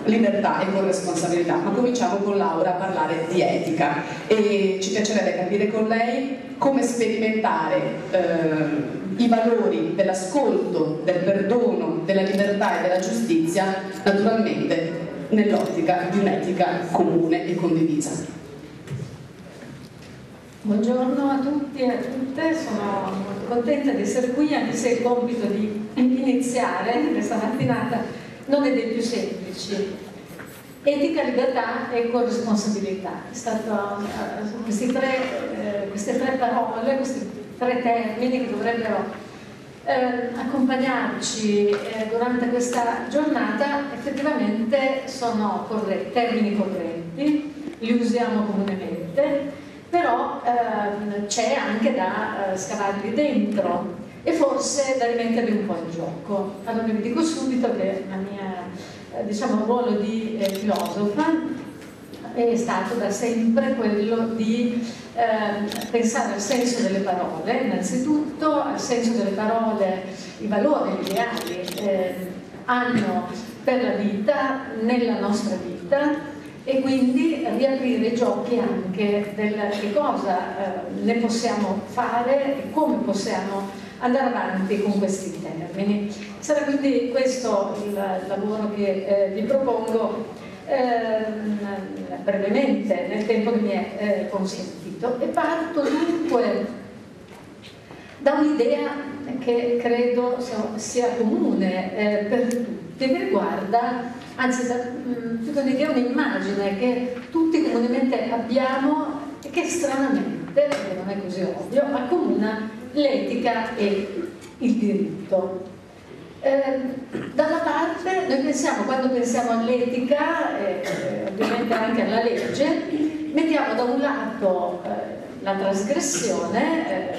Libertà e corresponsabilità, ma cominciamo con Laura a parlare di etica e ci piacerebbe capire con lei come sperimentare i valori dell'ascolto, del perdono, della libertà e della giustizia, naturalmente nell'ottica di un'etica comune e condivisa. Buongiorno a tutti e a tutte, sono molto contenta di essere qui, anche se il compito di iniziare questa mattinata non è dei più semplici. Etica, libertà e corresponsabilità. Queste tre parole, questi tre termini che dovrebbero accompagnarci durante questa giornata, effettivamente sono termini corretti, li usiamo comunemente, però c'è anche da scavarli dentro e forse da rimetterli un po' in gioco. Allora vi dico subito che la mia ruolo di filosofa è stato da sempre quello di pensare al senso delle parole, innanzitutto al senso delle parole, i valori, gli ideali hanno per la vita, nella nostra vita, e quindi riaprire i giochi anche del che cosa ne possiamo fare e come possiamo andare avanti con questi termini. Sarà quindi questo il lavoro che vi propongo brevemente nel tempo che mi è consentito, e parto dunque da un'idea che credo sia comune per tutti, che riguarda, anzi più che un'idea, un'immagine che tutti comunemente abbiamo e che stranamente, perché non è così ovvio, accomuna l'etica e il diritto. Da una parte noi pensiamo, quando pensiamo all'etica e ovviamente anche alla legge, mettiamo da un lato la trasgressione,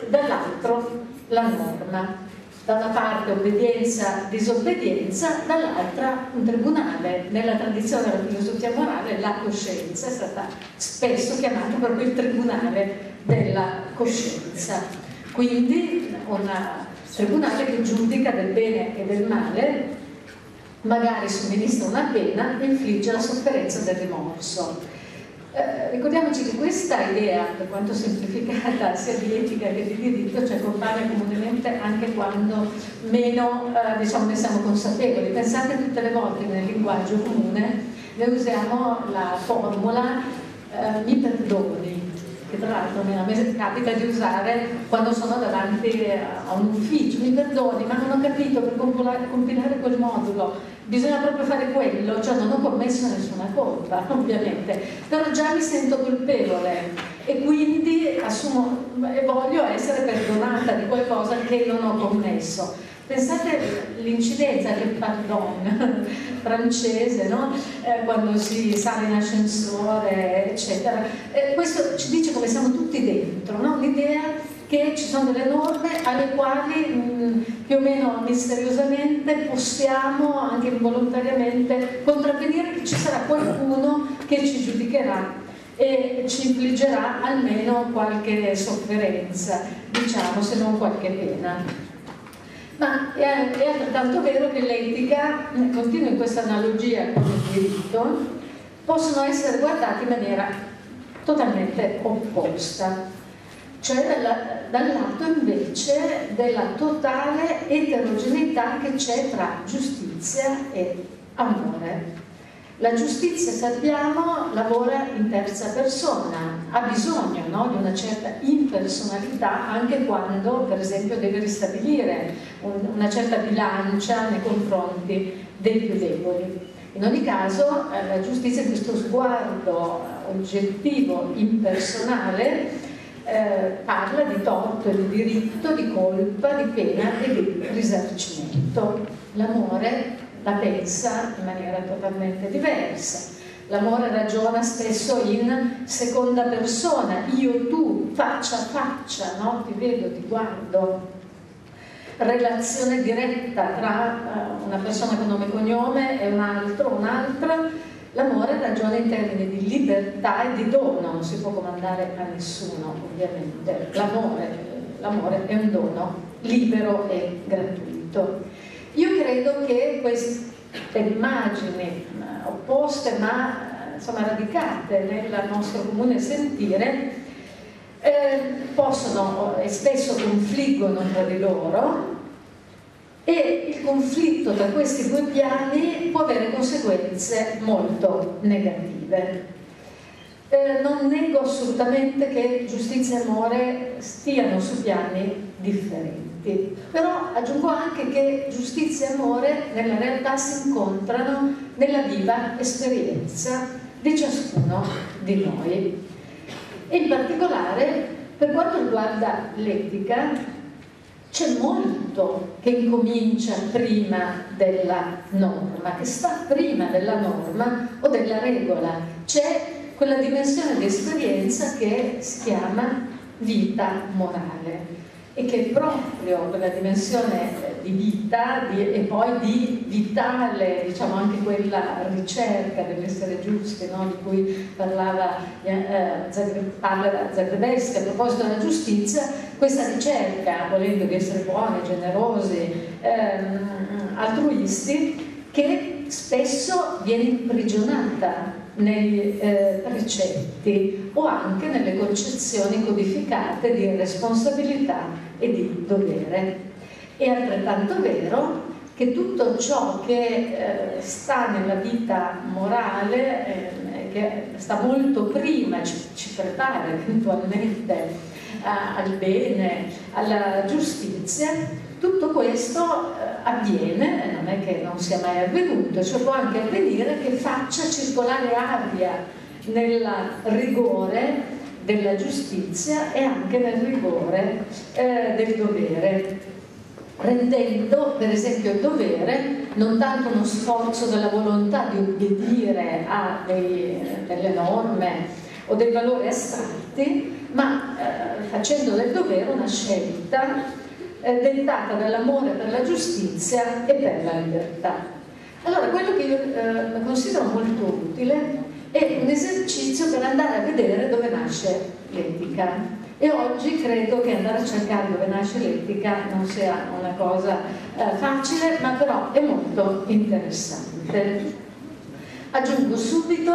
dall'altro la norma. Da una parte obbedienza, disobbedienza, dall'altra un tribunale. Nella tradizione della filosofia morale la coscienza è stata spesso chiamata proprio il tribunale della coscienza. Quindi un tribunale che giudica del bene e del male, magari somministra una pena e infligge la sofferenza del rimorso. Ricordiamoci che questa idea, per quanto semplificata sia di etica che di diritto, cioè compare comunemente anche quando meno ne siamo consapevoli. Pensate tutte le volte che nel linguaggio comune noi usiamo la formula mi perdoni, che tra l'altro a me capita di usare quando sono davanti a un ufficio. Mi perdoni, ma non ho capito, per compilare quel modulo bisogna proprio fare quello, cioè non ho commesso nessuna colpa, ovviamente, però già mi sento colpevole e quindi assumo e voglio essere perdonata di qualcosa che non ho commesso. Pensate l'incidenza del pardon francese, no? Quando si sale in ascensore, eccetera. Questo ci dice come siamo tutti dentro, no? L'idea che ci sono delle norme alle quali più o meno misteriosamente possiamo, anche involontariamente, contravvenire, che ci sarà qualcuno che ci giudicherà e ci infliggerà almeno qualche sofferenza, diciamo, se non qualche pena. Ma è altrettanto vero che l'etica, continua in questa analogia con il diritto, possono essere guardati in maniera totalmente opposta, cioè dal lato invece della totale eterogeneità che c'è tra giustizia e amore. La giustizia, sappiamo, lavora in terza persona, ha bisogno, no, di una certa impersonalità anche quando, per esempio, deve ristabilire una certa bilancia nei confronti dei più deboli. In ogni caso, la giustizia è questo sguardo oggettivo, impersonale, parla di torto e di diritto, di colpa, di pena e di risarcimento. L'amore la pensa in maniera totalmente diversa. L'amore ragiona spesso in seconda persona, io, tu, faccia a faccia, no? Ti vedo, ti guardo. Relazione diretta tra una persona con nome e cognome e un altro, un'altra. L'amore ragiona in termini di libertà e di dono, non si può comandare a nessuno, ovviamente. L'amore è un dono libero e gratuito. Io credo che queste immagini opposte ma insomma radicate nel nostro comune sentire possono e spesso confliggono tra di loro, e il conflitto tra questi due piani può avere conseguenze molto negative. Non nego assolutamente che giustizia e amore stiano su piani differenti, però aggiungo anche che giustizia e amore nella realtà si incontrano nella viva esperienza di ciascuno di noi. E in particolare, per quanto riguarda l'etica, c'è molto che incomincia prima della norma, che sta prima della norma o della regola. C'è quella dimensione di esperienza che si chiama vita morale, e che è proprio quella dimensione di vita e poi di vitale, diciamo anche quella ricerca dell'essere giusti, no? Di cui parla Zagrebelsky a proposito della giustizia, questa ricerca, volendo di essere buoni, generosi, altruisti, che spesso viene imprigionata nei precetti o anche nelle concezioni codificate di responsabilità e di dovere. È altrettanto vero che tutto ciò che sta nella vita morale, che sta molto prima, ci prepara eventualmente al bene, alla giustizia, tutto questo avviene, non è che non sia mai avvenuto, cioè può anche avvenire che faccia circolare aria nel rigore della giustizia e anche nel rigore del dovere, rendendo per esempio il dovere non tanto uno sforzo della volontà di obbedire a delle norme o dei valori astratti, ma facendo del dovere una scelta dettata dall'amore per la giustizia e per la libertà. Allora, quello che io considero molto utile è un esercizio per andare a vedere dove nasce l'etica. E oggi credo che andare a cercare dove nasce l'etica non sia una cosa facile, ma però è molto interessante. Aggiungo subito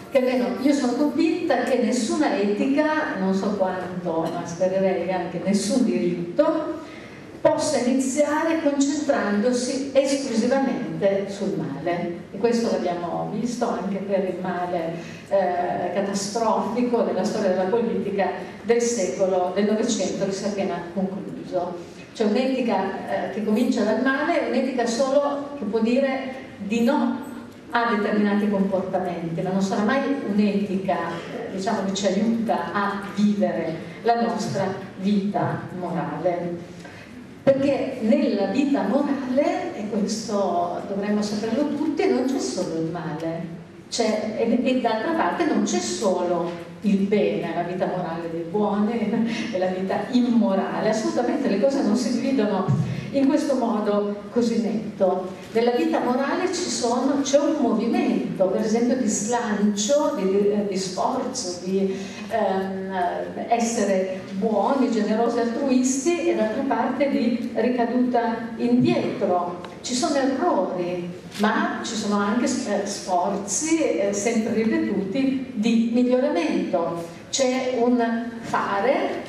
che almeno io sono convinta che nessuna etica, non so quanto, ma spererei anche nessun diritto, possa iniziare concentrandosi esclusivamente sul male, e questo l'abbiamo visto anche per il male catastrofico della storia della politica del Novecento che si è appena concluso. Cioè un'etica che comincia dal male è un'etica solo che può dire di no a determinati comportamenti, ma non sarà mai un'etica diciamo, che ci aiuta a vivere la nostra vita morale. Perché nella vita morale, e questo dovremmo saperlo tutti, non c'è solo il male, e d'altra parte non c'è solo il bene, la vita morale dei buoni e la vita immorale. Assolutamente le cose non si dividono in questo modo così netto. Nella vita morale c'è un movimento, per esempio di slancio, di sforzo, di essere buoni, generosi, altruisti, e d'altra parte di ricaduta indietro. Ci sono errori, ma ci sono anche sforzi sempre ripetuti di miglioramento. C'è un fare,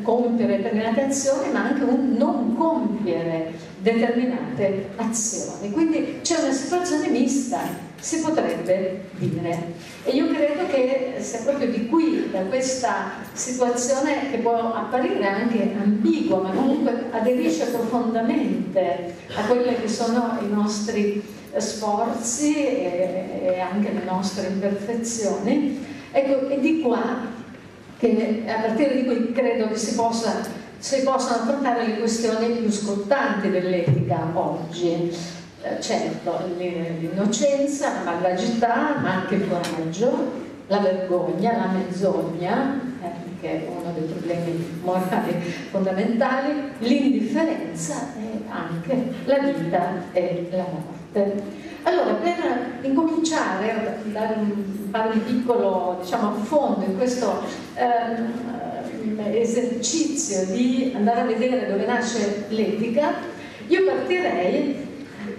compiere determinate azioni, ma anche un non compiere determinate azioni. Quindi c'è una situazione mista, si potrebbe dire. E io credo che sia proprio di qui, da questa situazione che può apparire anche ambigua, ma comunque aderisce profondamente a quelle che sono i nostri sforzi e anche le nostre imperfezioni. Ecco, è di qua che a partire di cui credo che si possano affrontare le questioni più scottanti dell'etica oggi. certo l'innocenza, la malvagità, ma anche il coraggio, la vergogna, la menzogna, che è uno dei problemi morali fondamentali, l'indifferenza e anche la vita e la morte. Allora, per incominciare a fare un piccolo, diciamo, affondo in questo esercizio di andare a vedere dove nasce l'etica, io partirei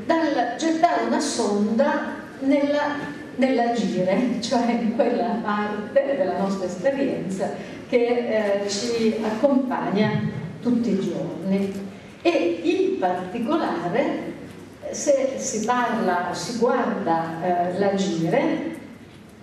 dal gettare una sonda nell'agire, cioè in quella parte della nostra esperienza che ci accompagna tutti i giorni. E in particolare, se si parla o si guarda l'agire,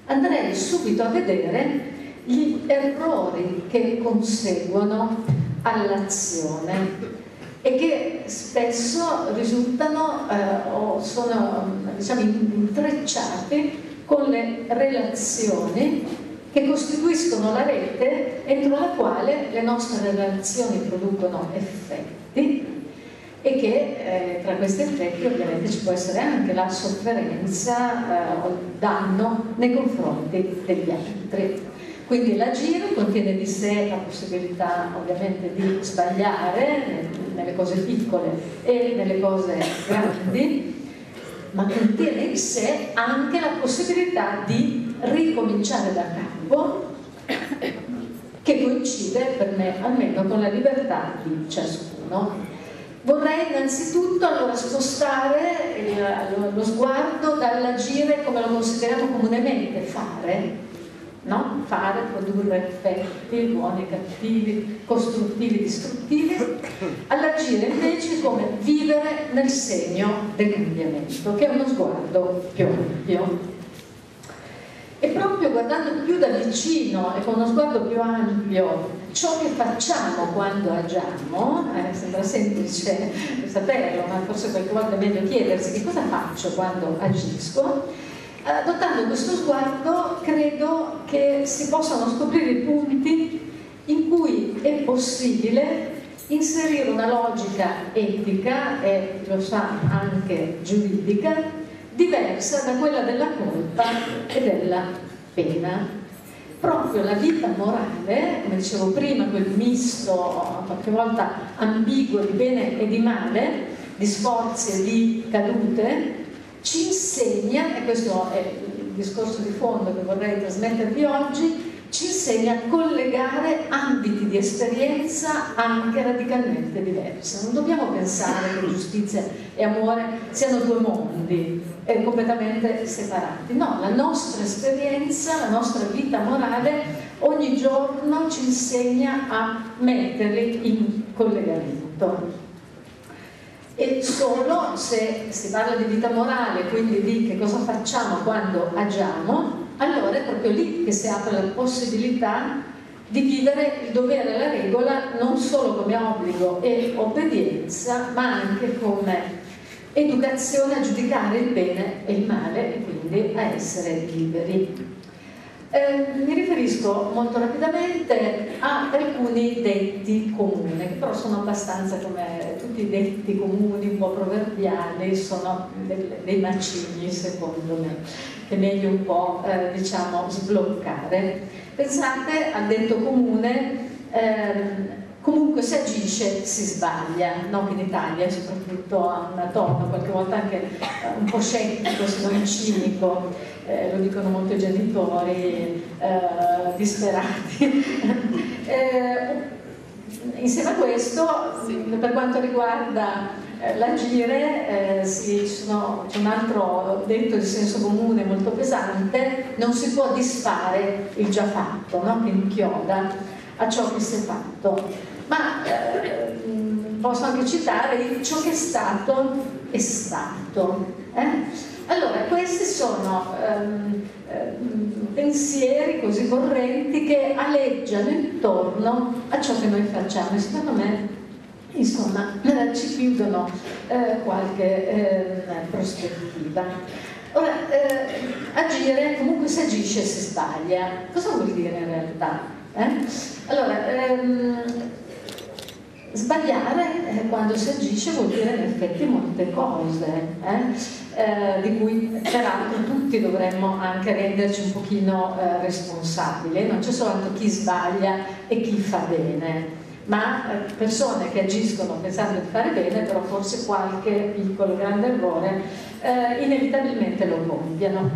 andrei subito a vedere gli errori che conseguono all'azione e che spesso risultano o sono, diciamo, intrecciati con le relazioni che costituiscono la rete entro la quale le nostre relazioni producono effetti e che tra questi effetti ovviamente ci può essere anche la sofferenza o il danno nei confronti degli altri. Quindi l'agire contiene di sé la possibilità ovviamente di sbagliare nelle cose piccole e nelle cose grandi, ma contiene in sé anche la possibilità di ricominciare da capo, che coincide per me almeno con la libertà di ciascuno. Vorrei innanzitutto allora spostare lo sguardo dall'agire come lo consideriamo comunemente, fare, no? Fare, produrre effetti buoni, cattivi, costruttivi, distruttivi, all'agire invece come vivere nel segno del cambiamento, che è uno sguardo più ampio. E proprio guardando più da vicino e con uno sguardo più ampio ciò che facciamo quando agiamo, sembra semplice saperlo, ma forse qualche volta è meglio chiedersi che cosa faccio quando agisco. Adottando questo sguardo credo che si possano scoprire i punti in cui è possibile inserire una logica etica e, lo sa, anche giuridica, diversa da quella della colpa e della pena. Proprio la vita morale, come dicevo prima, quel misto qualche volta ambiguo di bene e di male, di sforzi e di cadute, ci insegna, e questo è il discorso di fondo che vorrei trasmettervi oggi, ci insegna a collegare ambiti di esperienza anche radicalmente diversi. Non dobbiamo pensare che giustizia e amore siano due mondi completamente separati. No, la nostra esperienza, la nostra vita morale ogni giorno ci insegna a metterli in collegamento. E solo se si parla di vita morale, quindi di che cosa facciamo quando agiamo, allora è proprio lì che si apre la possibilità di vivere il dovere e la regola non solo come obbligo e obbedienza, ma anche come educazione a giudicare il bene e il male e quindi a essere liberi. Mi riferisco molto rapidamente a alcuni detti comuni, che però sono abbastanza, come tutti i detti comuni, un po' proverbiali, sono dei macigni secondo me, che è meglio un po' diciamo sbloccare. Pensate al detto comune, comunque si agisce si sbaglia, no? In Italia soprattutto ha una tona, qualche volta anche un po' scettico, se non cinico. Lo dicono molti genitori disperati. Insieme a questo, per quanto riguarda l'agire, c'è un altro detto di senso comune molto pesante: non si può disfare il già fatto, no? Che inchioda a ciò che si è fatto. Ma posso anche citare ciò che è stato. Allora, questi sono pensieri così correnti che aleggiano intorno a ciò che noi facciamo e secondo me, insomma, ci chiudono qualche prospettiva. Ora, agire, comunque si agisce e si sbaglia. Cosa vuol dire in realtà? Allora, sbagliare quando si agisce vuol dire in effetti molte cose, di cui peraltro tutti dovremmo anche renderci un pochino responsabili. Non c'è soltanto chi sbaglia e chi fa bene, ma persone che agiscono pensando di fare bene, però forse qualche piccolo grande errore inevitabilmente lo compiono.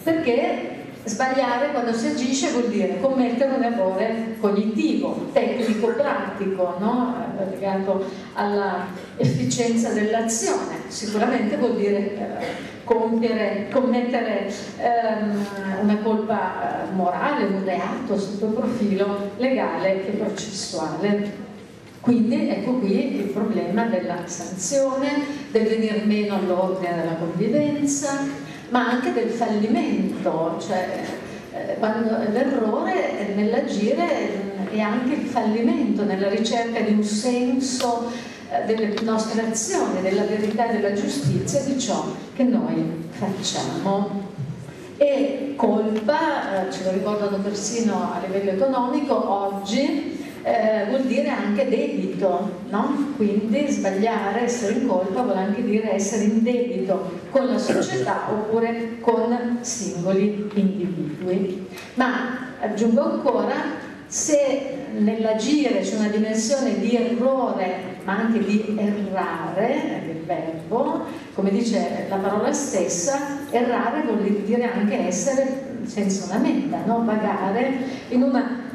Perché sbagliare quando si agisce vuol dire commettere un errore cognitivo, tecnico, pratico, no? Legato all'efficienza dell'azione. Sicuramente vuol dire commettere una colpa morale, un reato sotto il profilo legale e processuale. Quindi ecco qui il problema della sanzione, del venir meno all'ordine della convivenza, ma anche del fallimento, cioè quando l'errore nell'agire è anche il fallimento nella ricerca di un senso delle nostre azioni, della verità e della giustizia di ciò che noi facciamo. E colpa, ce lo ricordano persino a livello economico, oggi vuol dire anche debito, no? Quindi sbagliare, essere in colpa vuol anche dire essere in debito con la società oppure con singoli individui. Ma aggiungo ancora, se nell'agire c'è una dimensione di errore ma anche di errare, il verbo, come dice la parola stessa, errare vuol dire anche essere senza una meta, no? Vagare in una,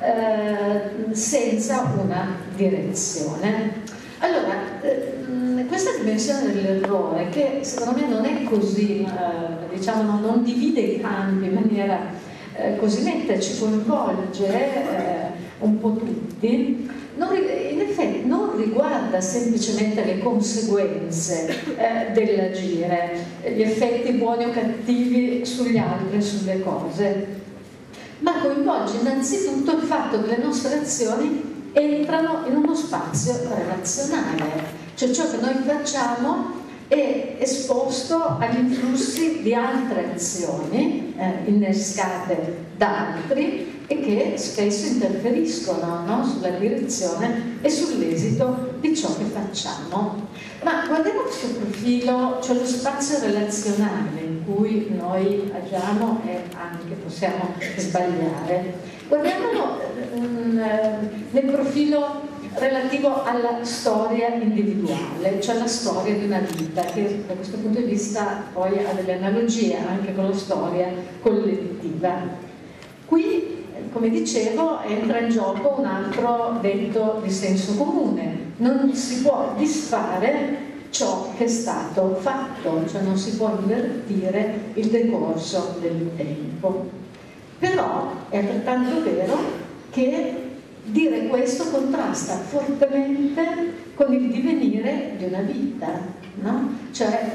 senza una direzione. Allora, questa dimensione dell'errore, che secondo me non è così, diciamo, non divide i campi in maniera così netta, ci coinvolge un po' tutti, in effetti non riguarda semplicemente le conseguenze dell'agire, gli effetti buoni o cattivi sugli altri e sulle cose, ma coinvolge innanzitutto il fatto che le nostre azioni entrano in uno spazio relazionale, cioè ciò che noi facciamo è esposto agli influssi di altre azioni innescate da altri e che spesso interferiscono, no? Sulla direzione e sull'esito di ciò che facciamo. Ma guardiamo questo profilo, cioè lo spazio relazionale in cui noi agiamo e anche possiamo sbagliare. Guardiamolo nel profilo relativo alla storia individuale, cioè la storia di una vita, che da questo punto di vista poi ha delle analogie anche con la storia collettiva. Qui, come dicevo, entra in gioco un altro detto di senso comune: non si può disfare ciò che è stato fatto, cioè non si può invertire il decorso del tempo. Però è altrettanto vero che dire questo contrasta fortemente con il divenire di una vita, no? Cioè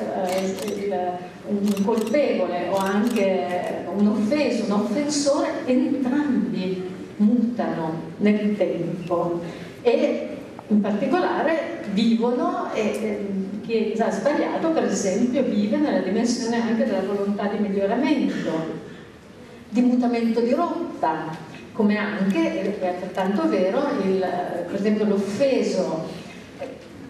un colpevole o anche un offeso, un offensore, entrambi mutano nel tempo e in particolare vivono, e chi ha sbagliato per esempio vive nella dimensione anche della volontà di miglioramento, di mutamento di rotta, come anche, è altrettanto vero, per esempio l'offeso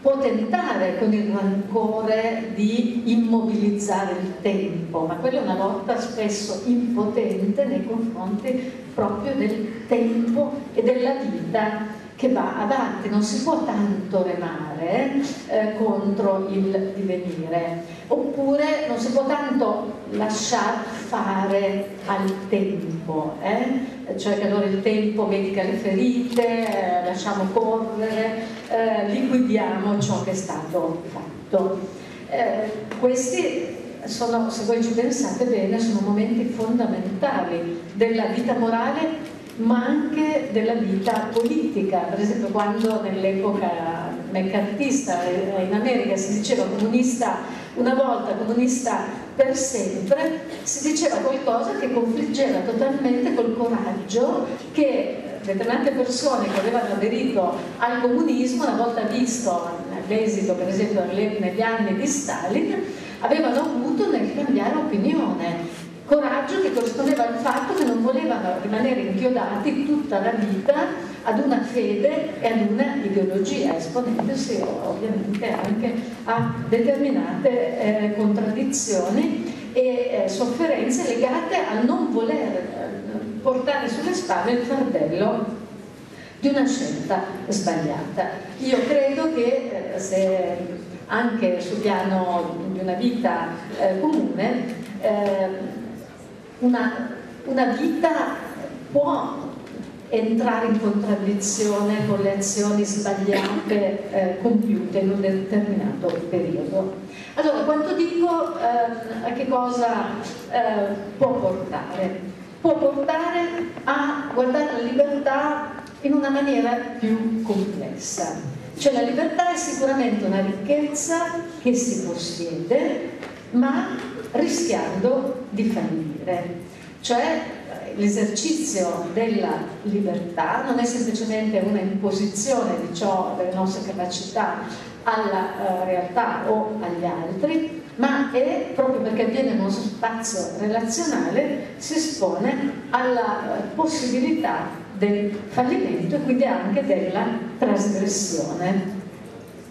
può tentare con il rancore di immobilizzare il tempo, ma quella è una lotta spesso impotente nei confronti proprio del tempo e della vita che va avanti. Non si può tanto remare contro il divenire, oppure non si può tanto lasciar fare al tempo, cioè che allora il tempo medica le ferite, lasciamo correre, liquidiamo ciò che è stato fatto. Questi sono, se voi ci pensate bene, sono momenti fondamentali della vita morale ma anche della vita politica. Per esempio, quando nell'epoca mccarthyista in America si diceva comunista una volta, comunista per sempre, si diceva qualcosa che confliggeva totalmente col coraggio che determinate persone che avevano aderito al comunismo, una volta visto l'esito per esempio negli anni di Stalin, avevano avuto nel cambiare opinione. Coraggio che corrispondeva al fatto che non volevano rimanere inchiodati tutta la vita ad una fede e ad una ideologia, esponendosi ovviamente anche a determinate contraddizioni e sofferenze legate al non voler portare sulle spalle il fardello di una scelta sbagliata. Io credo che se anche sul piano di una vita comune, una vita può entrare in contraddizione con le azioni sbagliate compiute in un determinato periodo. Allora, quando dico a che cosa può portare? Può portare a guardare la libertà in una maniera più complessa. Cioè la libertà è sicuramente una ricchezza che si possiede, ma rischiando di fallire. Cioè l'esercizio della libertà non è semplicemente una imposizione di ciò, delle nostre capacità alla realtà o agli altri, ma è proprio perché avviene in uno spazio relazionale, si espone alla possibilità del fallimento e quindi anche della trasgressione.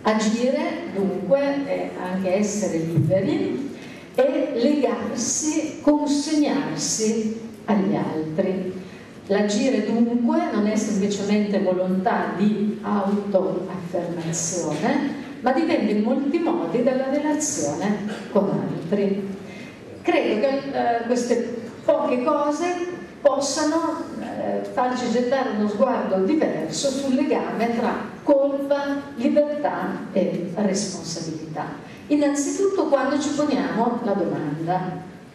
Agire dunque è anche essere liberi e legarsi, consegnarsi agli altri. L'agire dunque non è semplicemente volontà di autoaffermazione, ma dipende in molti modi dalla relazione con altri. Credo che queste poche cose possano farci gettare uno sguardo diverso sul legame tra colpa, libertà e responsabilità. Innanzitutto quando ci poniamo la domanda: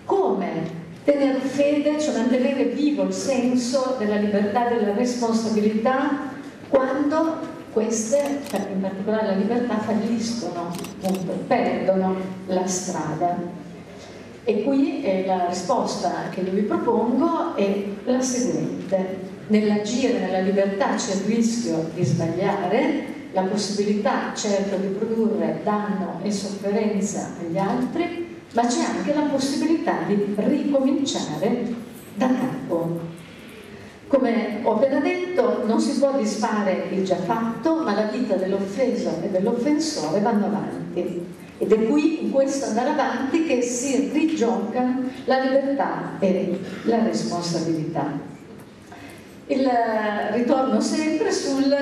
come tenere fede, cioè mantenere vivo il senso della libertà e della responsabilità quando queste, in particolare la libertà, falliscono, appunto, perdono la strada. E qui la risposta che io vi propongo è la seguente: nell'agire nella libertà c'è il rischio di sbagliare, la possibilità certo di produrre danno e sofferenza agli altri, ma c'è anche la possibilità di ricominciare da capo. Come ho appena detto, non si può disfare il già fatto, ma la vita dell'offeso e dell'offensore vanno avanti. Ed è qui, in questo andare avanti, che si rigiocano la libertà e la responsabilità. Ritorno sempre sul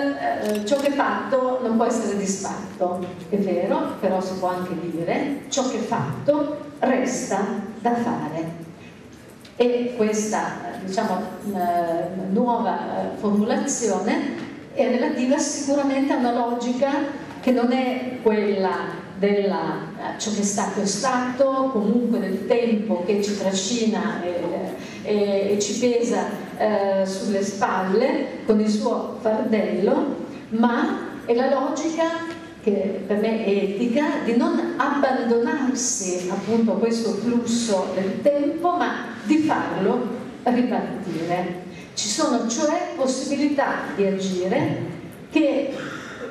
ciò che è fatto non può essere disfatto. È vero, però si può anche dire ciò che è fatto resta da fare. E questa, diciamo, nuova formulazione è relativa sicuramente a una logica che non è quella della ciò che è stato, comunque del tempo che ci trascina e ci pesa sulle spalle con il suo fardello, ma è la logica che per me è etica di non abbandonarsi appunto a questo flusso del tempo, ma di farlo ripartire. Ci sono cioè possibilità di agire che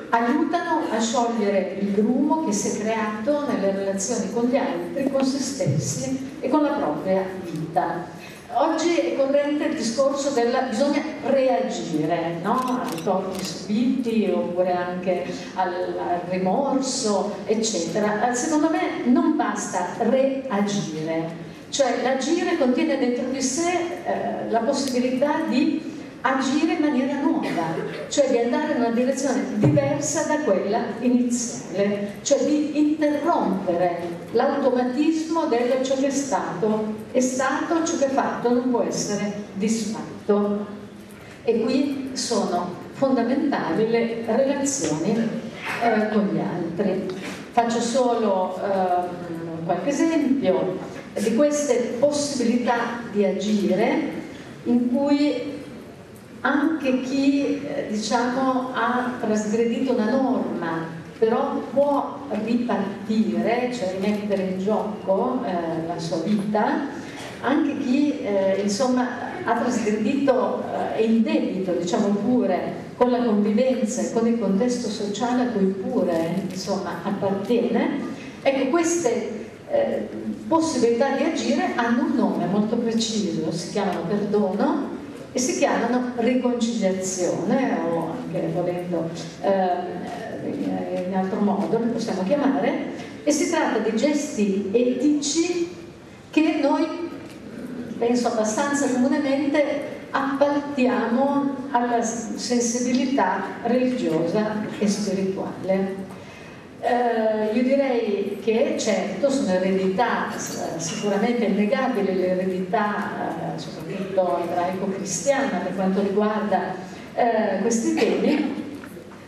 aiutano a sciogliere il grumo che si è creato nelle relazioni con gli altri, con se stessi e con la propria vita. Oggi è corrente il discorso bisogna reagire, no? Ai torti subiti oppure anche al rimorso, eccetera. Secondo me non basta reagire, cioè l'agire contiene dentro di sé la possibilità di agire in maniera nuova, cioè di andare in una direzione diversa da quella iniziale, cioè di interrompere l'automatismo del ciò che è stato, ciò che è fatto non può essere disfatto. E qui sono fondamentali le relazioni con gli altri. Faccio solo qualche esempio di queste possibilità di agire in cui anche chi diciamo ha trasgredito una norma però può ripartire, cioè rimettere in gioco la sua vita, anche chi insomma ha trasgredito è in debito, diciamo pure, con la convivenza e con il contesto sociale a cui pure insomma appartiene. Ecco, queste possibilità di agire hanno un nome molto preciso, si chiamano perdono e si chiamano riconciliazione, o anche volendo in altro modo li possiamo chiamare, e si tratta di gesti etici che noi, penso abbastanza comunemente, appaltiamo alla sensibilità religiosa e spirituale. Io direi che certo sono eredità sicuramente innegabili, l'eredità soprattutto ebraico-cristiana per quanto riguarda questi temi,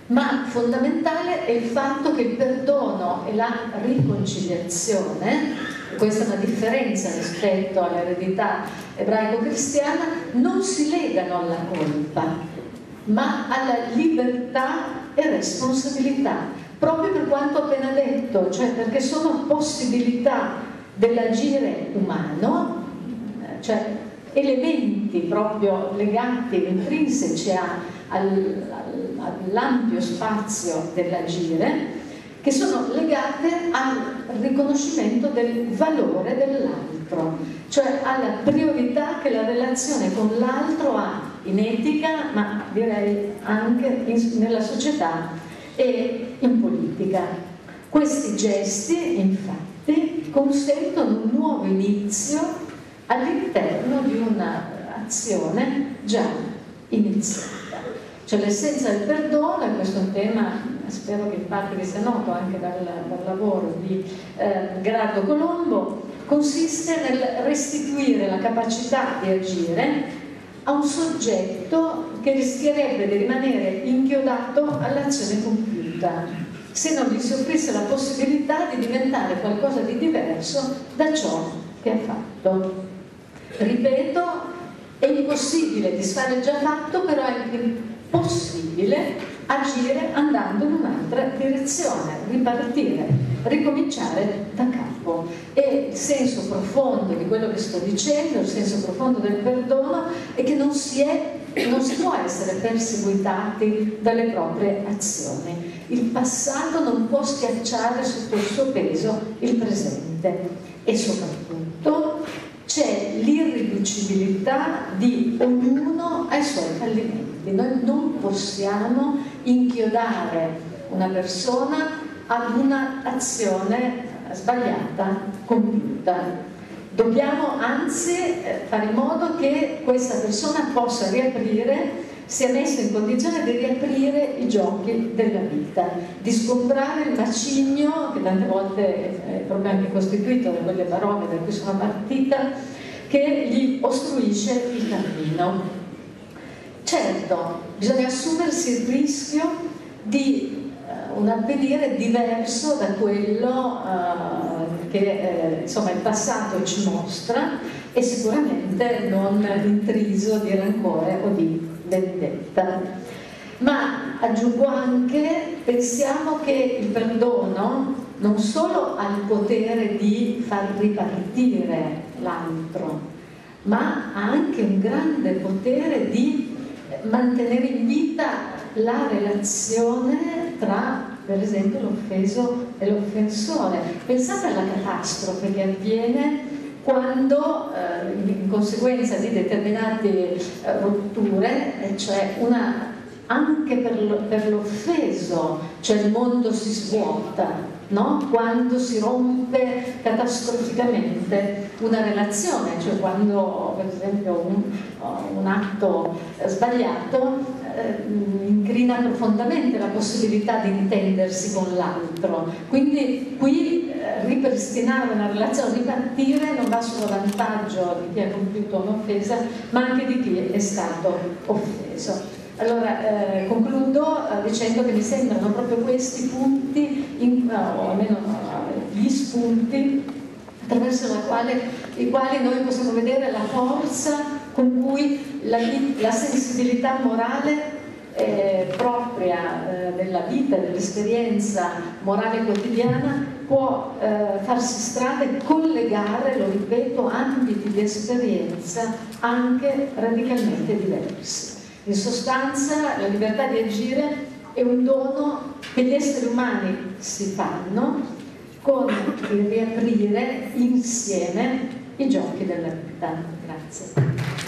ma fondamentale è il fatto che il perdono e la riconciliazione, questa è una differenza rispetto all'eredità ebraico-cristiana, non si legano alla colpa, ma alla libertà e responsabilità, proprio per quanto appena detto, cioè perché sono possibilità dell'agire umano, cioè elementi proprio legati, intrinseci all'ampio spazio dell'agire, che sono legate al riconoscimento del valore dell'altro, cioè alla priorità che la relazione con l'altro ha in etica, ma direi anche nella società e in politica. Questi gesti, infatti, consentono un nuovo inizio all'interno di un'azione già iniziata. Cioè l'essenza del perdono, e questo è un tema, spero che in parte vi sia noto anche dal lavoro di Grado Colombo, consiste nel restituire la capacità di agire a un soggetto che rischierebbe di rimanere inchiodato all'azione compiuta, se non gli si offrisse la possibilità di diventare qualcosa di diverso da ciò che ha fatto. Ripeto, è impossibile disfare il già fatto, però è possibile agire andando in un'altra direzione, ripartire, ricominciare da capo. E il senso profondo di quello che sto dicendo, il senso profondo del perdono, è che non si può essere perseguitati dalle proprie azioni. Il passato non può schiacciare sotto il suo peso il presente, e soprattutto c'è l'irriducibilità di ognuno ai suoi fallimenti. Noi non possiamo inchiodare una persona ad un'azione sbagliata, compiuta. Dobbiamo anzi fare in modo che questa persona possa riaprire, sia messa in condizione di riaprire i giochi della vita, di sgombrare il macigno che tante volte è proprio anche costituito da quelle parole da cui sono partita, che gli ostruisce il cammino. Certo, bisogna assumersi il rischio di un avvenire diverso da quello che insomma il passato ci mostra, e sicuramente non intriso di rancore o di vendetta. Ma aggiungo anche, pensiamo che il perdono non solo ha il potere di far ripartire l'altro, ma ha anche un grande potere di mantenere in vita la relazione tra, per esempio, l'offeso e l'offensore. Pensate alla catastrofe che avviene quando, in conseguenza di determinate rotture, cioè anche per l'offeso, cioè il mondo si svuota, no? Quando si rompe catastroficamente una relazione, cioè quando per esempio un atto sbagliato incrina profondamente la possibilità di intendersi con l'altro. Quindi qui ripristinare una relazione, ripartire, non va solo a vantaggio di chi ha compiuto un'offesa, ma anche di chi è stato offeso. Allora, concludo dicendo che mi sembrano proprio questi punti, o almeno gli spunti, attraverso i quali noi possiamo vedere la forza con cui la sensibilità morale propria della vita, dell'esperienza morale quotidiana può farsi strada e collegare, lo ripeto, ambiti di esperienza anche radicalmente diversi. In sostanza, la libertà di agire è un dono che gli esseri umani si fanno con il riaprire insieme i giochi della vita. Grazie.